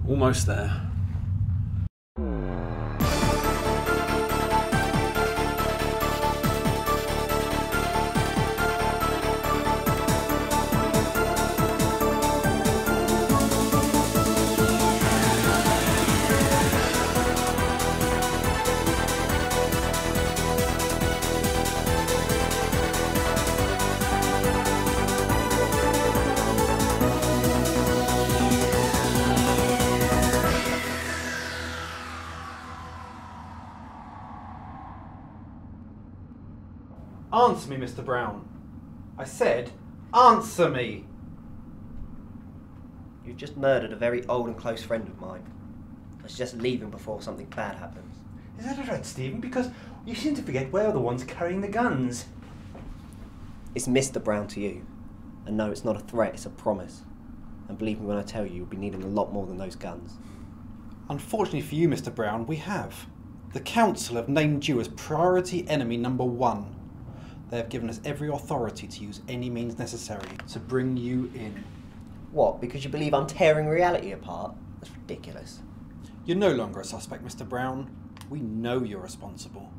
Almost there. Answer me, Mr. Brown. I said, answer me! You've just murdered a very old and close friend of mine. I suggest leaving before something bad happens. Is that right, Stephen? Because you seem to forget we're the ones carrying the guns. It's Mr. Brown to you. And no, it's not a threat, it's a promise. And believe me when I tell you, you'll be needing a lot more than those guns. Unfortunately for you, Mr. Brown, we have. The Council have named you as priority enemy number 1. They have given us every authority to use any means necessary to bring you in. What, because you believe I'm tearing reality apart? That's ridiculous. You're no longer a suspect, Mr. Brown. We know you're responsible.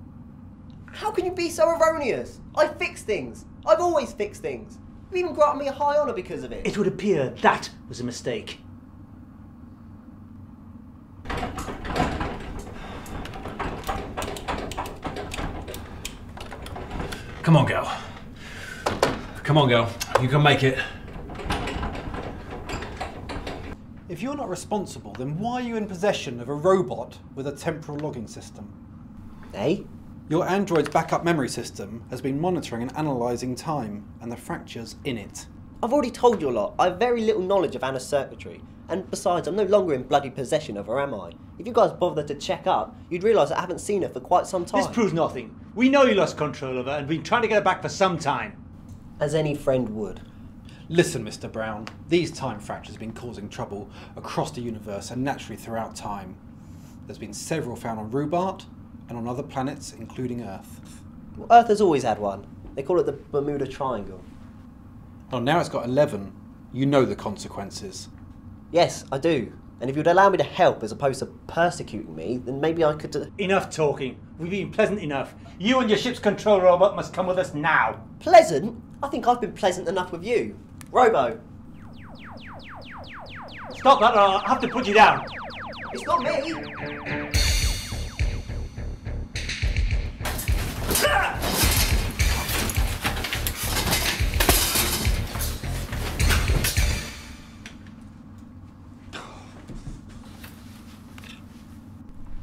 How can you be so erroneous? I fix things. I've always fixed things. You've even granted me a high honour because of it. It would appear that was a mistake. Come on, girl. Come on, girl. You can make it. If you're not responsible, then why are you in possession of a robot with a temporal logging system? Eh? Your android's backup memory system has been monitoring and analysing time and the fractures in it. I've already told you a lot. I have very little knowledge of Anna's circuitry. And besides, I'm no longer in bloody possession of her, am I? If you guys bother to check up, you'd realise I haven't seen her for quite some time. This proves nothing. We know you lost control of her and been trying to get her back for some time. As any friend would. Listen, Mr. Brown, these time fractures have been causing trouble across the universe and naturally throughout time. There's been several found on Rubart and on other planets, including Earth. Well, Earth has always had one. They call it the Bermuda Triangle. Oh, now it's got 11. You know the consequences. Yes, I do. And if you'd allow me to help as opposed to persecuting me, then maybe I could... Enough talking. We've been pleasant enough. You and your ship's control robot must come with us now. Pleasant? I think I've been pleasant enough with you. Robo. Stop that or I'll have to put you down. It's not me.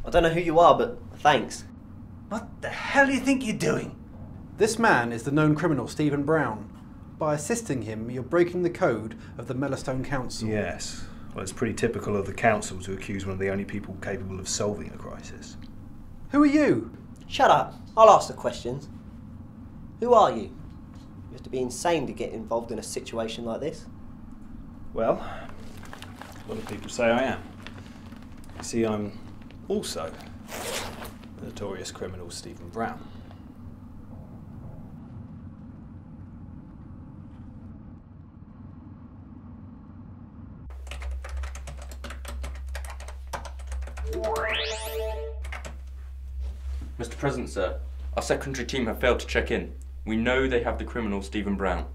I don't know who you are, but thanks. What the hell do you think you're doing? This man is the known criminal, Stephen Brown. By assisting him, you're breaking the code of the Mellowstone Council. Yes. Well, it's pretty typical of the Council to accuse one of the only people capable of solving a crisis. Who are you? Shut up. I'll ask the questions. Who are you? You have to be insane to get involved in a situation like this. Well, a lot of people say I am. You see, I'm also the notorious criminal Stephen Brown. Mr. President, sir, our secondary team have failed to check in. We know they have the criminal Stephen Brown.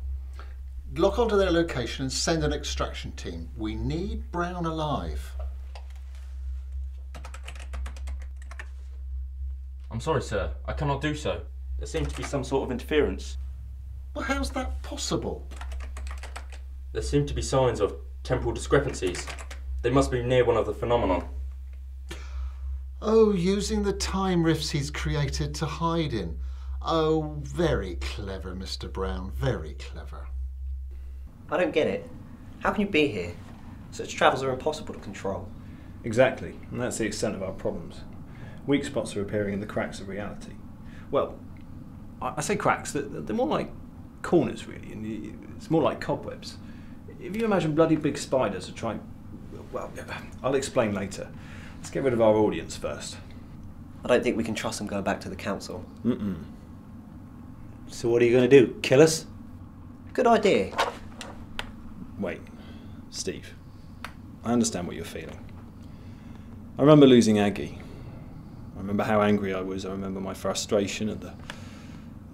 Lock onto their location and send an extraction team. We need Brown alive. I'm sorry, sir. I cannot do so. There seems to be some sort of interference. Well, how's that possible? There seem to be signs of temporal discrepancies. They must be near one of the phenomena. Oh, using the time rifts he's created to hide in. Oh, very clever, Mr. Brown, very clever. I don't get it. How can you be here? Such travels are impossible to control. Exactly, and that's the extent of our problems. Weak spots are appearing in the cracks of reality. Well, I say cracks, they're more like corners, really, and it's more like cobwebs. If you imagine bloody big spiders are trying... Well, I'll explain later. Let's get rid of our audience first. I don't think we can trust them going back to the council. So what are you going to do? Kill us? Good idea. Wait, Steve. I understand what you're feeling. I remember losing Aggie. I remember how angry I was. I remember my frustration at the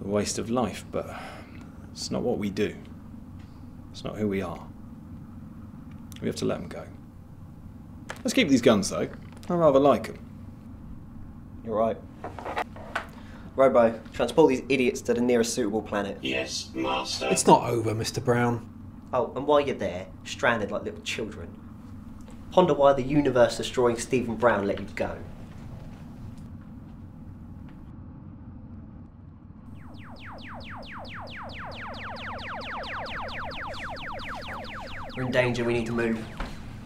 waste of life, but it's not what we do. It's not who we are. We have to let them go. Let's keep these guns, though. I rather like them. You're right. Robo, transport these idiots to the nearest suitable planet. Yes, Master. It's not over, Mr. Brown. Oh, and while you're there, stranded like little children, ponder why the universe-destroying Stephen Brown let you go. We're in danger, we need to move.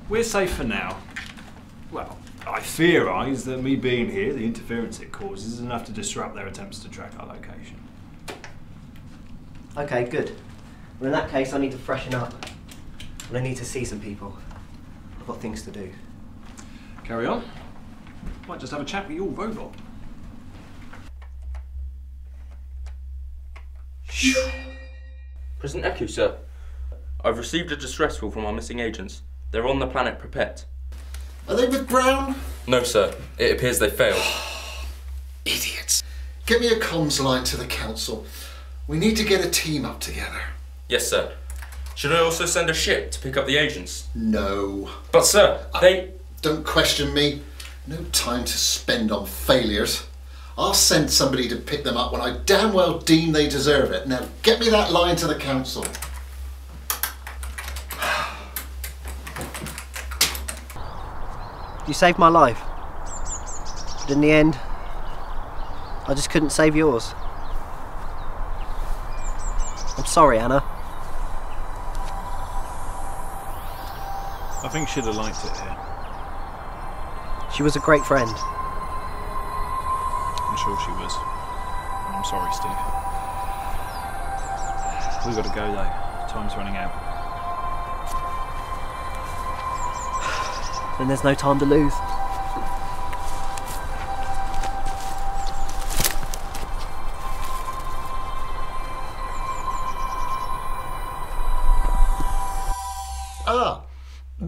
We're safe for now. Well, I theorise that me being here, the interference it causes, is enough to disrupt their attempts to track our location. Okay, good. Well, in that case, I need to freshen up. And I need to see some people. I've got things to do. Carry on. Might just have a chat with your robot. President Eku, sir. I've received a distress call from our missing agents. They're on the planet Pripet. Are they with Brown? No, sir. It appears they failed. Idiots. Get me a comms line to the council. We need to get a team up together. Yes, sir. Should I also send a ship to pick up the agents? No. But, sir, they... Don't question me. No time to spend on failures. I'll send somebody to pick them up when I damn well deem they deserve it. Now get me that line to the council. You saved my life. But in the end, I just couldn't save yours. I'm sorry, Anna. I think she'd have liked it here. She was a great friend. I'm sure she was. I'm sorry, Steve. We've got to go, though. Time's running out. Then there's no time to lose.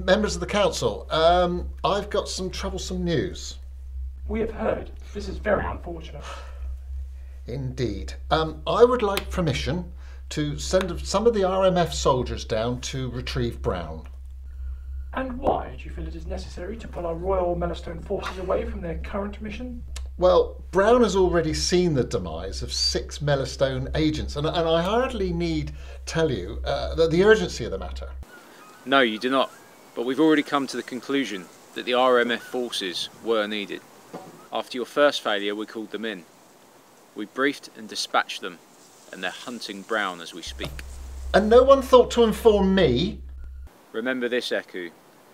Members of the council, I've got some troublesome news. We have heard. This is very unfortunate. Indeed. I would like permission to send some of the RMF soldiers down to retrieve Brown. And why do you feel it is necessary to pull our Royal Mellowstone forces away from their current mission? Well, Brown has already seen the demise of 6 Mellowstone agents, and I hardly need tell you the urgency of the matter. No, you do not. But we've already come to the conclusion that the RMF forces were needed. After your first failure, we called them in. We briefed and dispatched them, and they're hunting Brown as we speak. And no one thought to inform me? Remember this, Eku.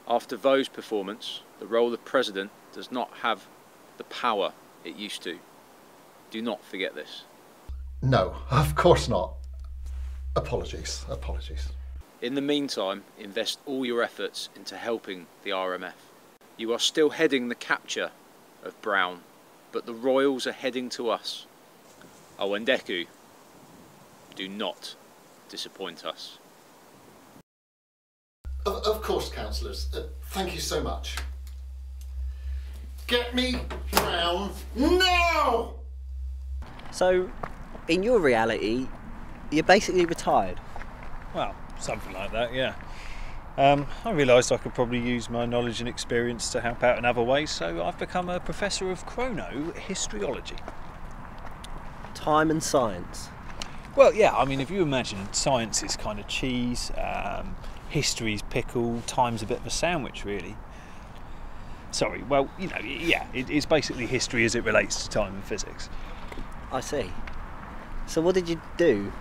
After Vo's performance, the role of President does not have the power it used to. Do not forget this. No, of course not. Apologies. In the meantime, invest all your efforts into helping the RMF. You are still heading the capture of Brown, but the Royals are heading to us. Oh, and Eku, do not disappoint us. Of course, councillors. Thank you so much. Get me Brown now! So, in your reality, you're basically retired. Well, something like that, yeah. I realised I could probably use my knowledge and experience to help out in other ways, so I've become a professor of chronohistriology. Time and science. Well, yeah, I mean, if you imagine science is kind of cheese, history's pickle, time's a bit of a sandwich, really. Sorry, well, you know, yeah, it's basically history as it relates to time and physics. I see. So what did you do?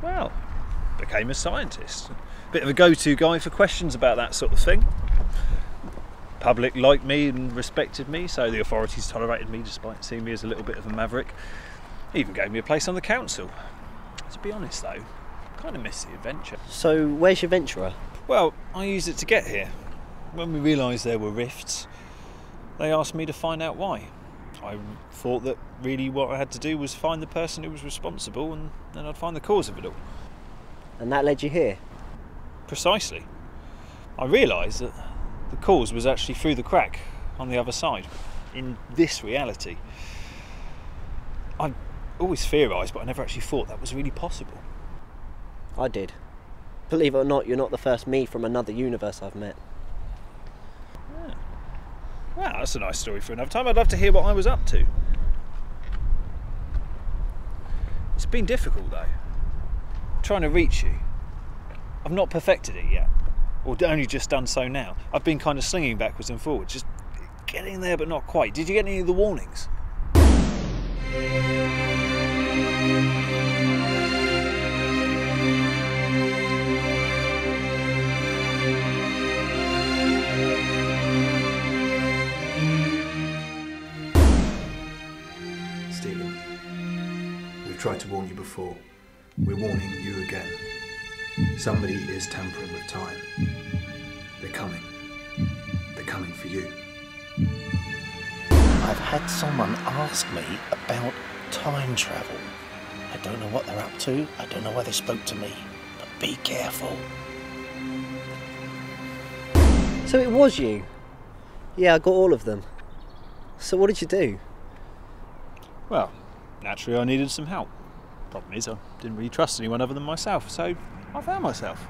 Well, became a scientist. Bit of a go-to guy for questions about that sort of thing. public liked me and respected me, so the authorities tolerated me despite seeing me as a little bit of a maverick. Even gave me a place on the council. To be honest though, I kind of miss the adventure. So, where's your venturer? Well, I used it to get here. When we realised there were rifts, they asked me to find out why. I thought that really what I had to do was find the person who was responsible, and then I'd find the cause of it all. And that led you here? Precisely. I realised that the cause was actually through the crack on the other side, in this reality. I always theorised, but I never actually thought that was really possible. I did. Believe it or not, you're not the first me from another universe I've met. Yeah. Well, that's a nice story for another time. I'd love to hear what I was up to. It's been difficult though, trying to reach you. I've not perfected it yet, or only just done so now. I've been kind of slinging backwards and forwards, just getting there but not quite. Did you get any of the warnings? Stephen, we've tried to warn you before. We're warning you again. Somebody is tampering with time. They're coming. They're coming for you. I've had someone ask me about time travel. I don't know what they're up to. I don't know why they spoke to me. But be careful. So it was you? Yeah, I got all of them. So what did you do? Well, naturally I needed some help. Problem is, I didn't really trust anyone other than myself, so I found myself.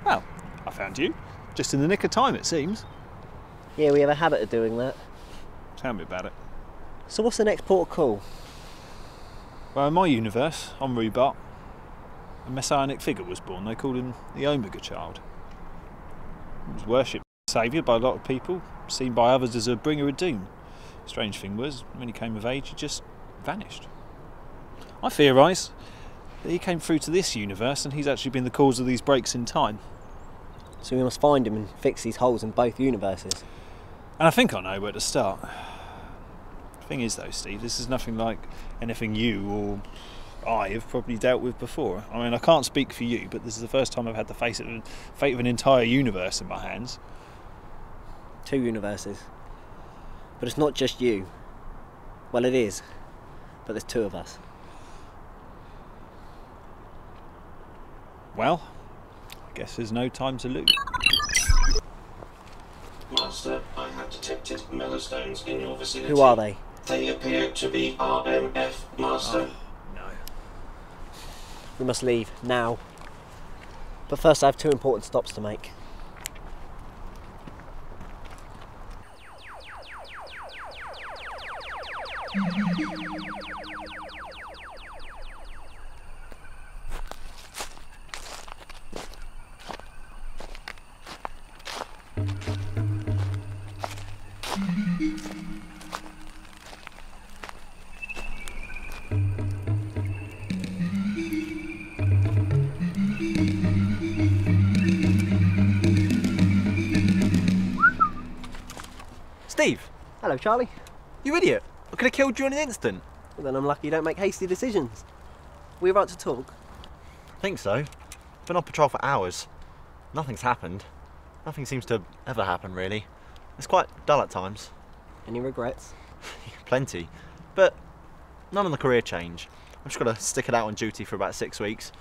Well, I found you. Just in the nick of time, it seems. Yeah, we have a habit of doing that. Tell me about it. So what's the next port of call? Well, in my universe, on Rubat, a messianic figure was born. They called him the Omega Child. He was worshipped as a saviour by a lot of people, seen by others as a bringer of doom. Strange thing was, when he came of age, he just vanished. I theorise that he came through to this universe and he's actually been the cause of these breaks in time. So we must find him and fix these holes in both universes. And I think I know where to start. The thing is though, Steve, this is nothing like anything you or I have probably dealt with before. I mean, I can't speak for you, but this is the first time I've had the fate of an entire universe in my hands. 2 universes. But it's not just you. Well, it is. But there's 2 of us. Well, I guess there's no time to lose. Master, I have detected Mellowstones in your vicinity. Who are they? They appear to be RMF, Master. Oh, no. We must leave, now. But first I have 2 important stops to make. Steve! Hello, Charlie. You idiot! I could have killed you in an instant. Well, then I'm lucky you don't make hasty decisions. We're about to talk. I think so. Been on patrol for hours. Nothing's happened. Nothing seems to ever happen, really. It's quite dull at times. Any regrets? Plenty. But none on the career change. I've just got to stick it out on duty for about 6 weeks,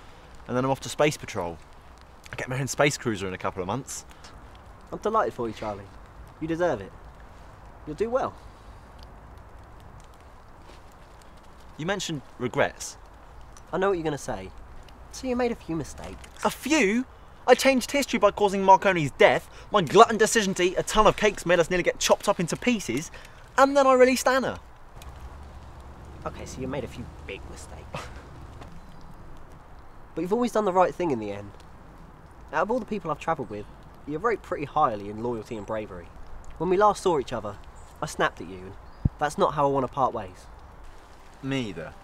and then I'm off to space patrol. I get my own space cruiser in a couple of months. I'm delighted for you, Charlie. You deserve it. You'll do well. You mentioned regrets. I know what you're going to say. So you made a few mistakes. A few? I changed history by causing Marconi's death, my glutton decision to eat a ton of cakes made us nearly get chopped up into pieces, and then I released Anna. Okay, so you made a few big mistakes. But you've always done the right thing in the end. Out of all the people I've travelled with, you rate pretty highly in loyalty and bravery. When we last saw each other, I snapped at you, and that's not how I want to part ways. Me either.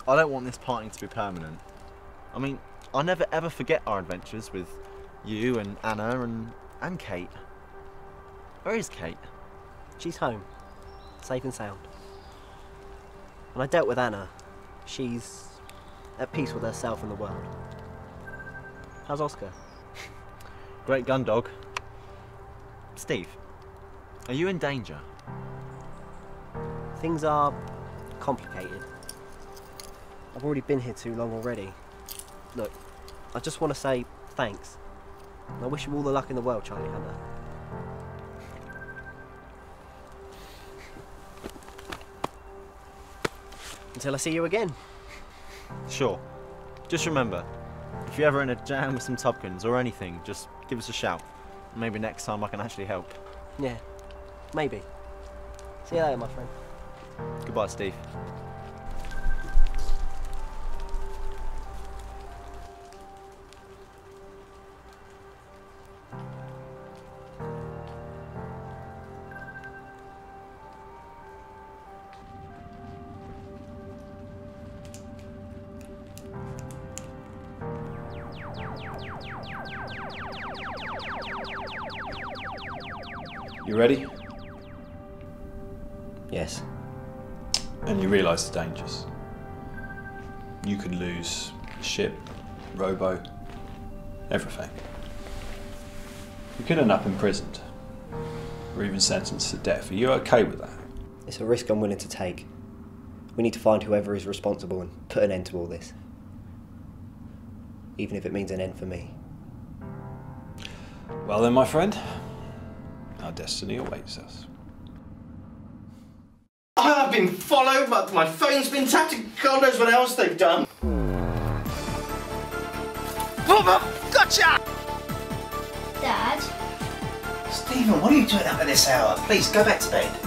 I don't want this parting to be permanent. I mean, I'll never ever forget our adventures with you and Anna and Kate. Where is Kate? She's home, safe and sound. When I dealt with Anna, she's at peace with herself and the world. How's Oscar? Great gun dog. Steve, are you in danger? Things are complicated. I've already been here too long already. Look, I just want to say thanks. And I wish you all the luck in the world, Charlie Hunter. Until I see you again. Sure. Just remember, if you're ever in a jam with some Tubkins or anything, just give us a shout. Maybe next time I can actually help. Yeah, maybe. See you later, my friend. Goodbye, Steve. You ready? Yes. And you realise the dangers. You could lose the ship, Robo, everything. You could end up imprisoned, or even sentenced to death. Are you okay with that? It's a risk I'm willing to take. We need to find whoever is responsible and put an end to all this. Even if it means an end for me. Well then, my friend, our destiny awaits us. I've been followed, my phone's been tapped, and God knows what else they've done. Gotcha! Dad? Stephen, what are you doing up at this hour? Please, go back to bed.